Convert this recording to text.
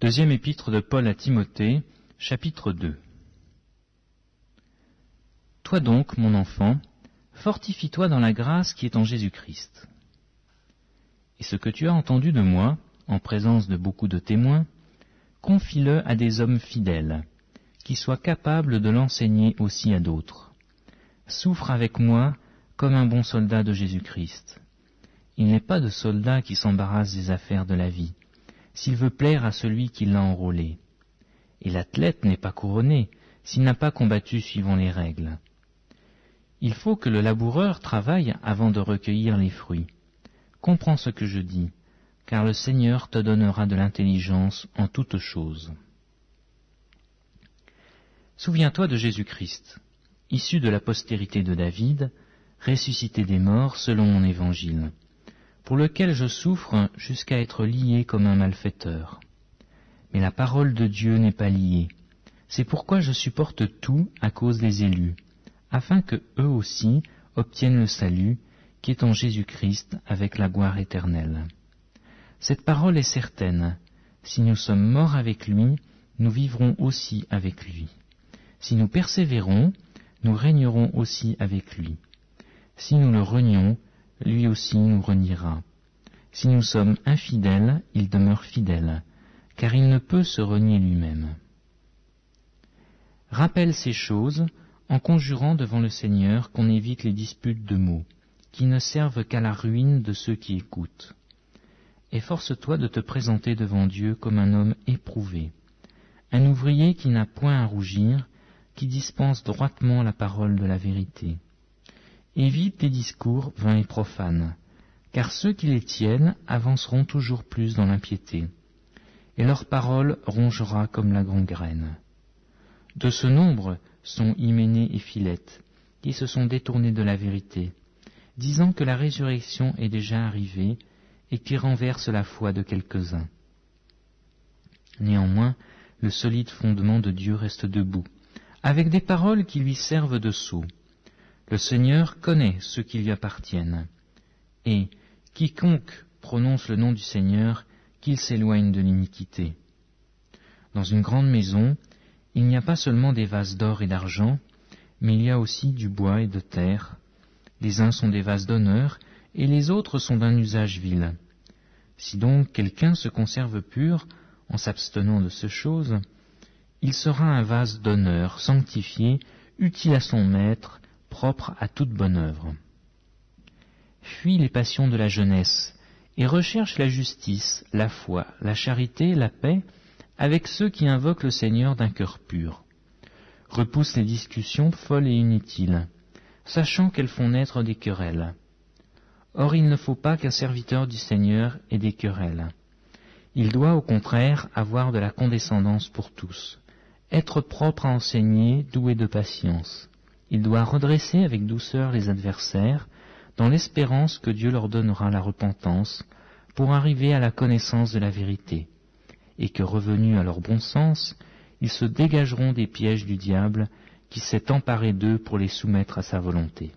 Deuxième épître de Paul à Timothée, chapitre 2. Toi donc, mon enfant, fortifie-toi dans la grâce qui est en Jésus-Christ. Et ce que tu as entendu de moi, en présence de beaucoup de témoins, confie-le à des hommes fidèles, qui soient capables de l'enseigner aussi à d'autres. Souffre avec moi comme un bon soldat de Jésus-Christ. Il n'est pas de soldat qui s'embarrasse des affaires de la vie, s'il veut plaire à celui qui l'a enrôlé. Et l'athlète n'est pas couronné s'il n'a pas combattu suivant les règles. Il faut que le laboureur travaille avant de recueillir les fruits. Comprends ce que je dis, car le Seigneur te donnera de l'intelligence en toutes choses. Souviens-toi de Jésus-Christ, issu de la postérité de David, ressuscité des morts selon mon évangile, pour lequel je souffre jusqu'à être lié comme un malfaiteur. Mais la parole de Dieu n'est pas liée. C'est pourquoi je supporte tout à cause des élus, afin que eux aussi obtiennent le salut qui est en Jésus-Christ avec la gloire éternelle. Cette parole est certaine. Si nous sommes morts avec lui, nous vivrons aussi avec lui. Si nous persévérons, nous régnerons aussi avec lui. Si nous le renions, lui aussi nous reniera. Si nous sommes infidèles, il demeure fidèle, car il ne peut se renier lui-même. Rappelle ces choses en conjurant devant le Seigneur qu'on évite les disputes de mots, qui ne servent qu'à la ruine de ceux qui écoutent. Efforce-toi de te présenter devant Dieu comme un homme éprouvé, un ouvrier qui n'a point à rougir, qui dispense droitement la parole de la vérité. Évite les discours vains et profanes, car ceux qui les tiennent avanceront toujours plus dans l'impiété, et leur parole rongera comme la gangrène. De ce nombre sont Hyménée et Philette, qui se sont détournés de la vérité, disant que la résurrection est déjà arrivée et qui renversent la foi de quelques-uns. Néanmoins, le solide fondement de Dieu reste debout, avec des paroles qui lui servent de sceau. Le Seigneur connaît ceux qui lui appartiennent, et quiconque prononce le nom du Seigneur, qu'il s'éloigne de l'iniquité. Dans une grande maison, il n'y a pas seulement des vases d'or et d'argent, mais il y a aussi du bois et de terre. Les uns sont des vases d'honneur, et les autres sont d'un usage vil. Si donc quelqu'un se conserve pur, en s'abstenant de ces choses, il sera un vase d'honneur, sanctifié, utile à son maître, propre à toute bonne œuvre. Fuis les passions de la jeunesse, et recherche la justice, la foi, la charité, la paix, avec ceux qui invoquent le Seigneur d'un cœur pur. Repousse les discussions folles et inutiles, sachant qu'elles font naître des querelles. Or il ne faut pas qu'un serviteur du Seigneur ait des querelles. Il doit au contraire avoir de la condescendance pour tous, être propre à enseigner, doué de patience. Il doit redresser avec douceur les adversaires, dans l'espérance que Dieu leur donnera la repentance, pour arriver à la connaissance de la vérité, et que revenus à leur bon sens, ils se dégageront des pièges du diable qui s'est emparé d'eux pour les soumettre à sa volonté.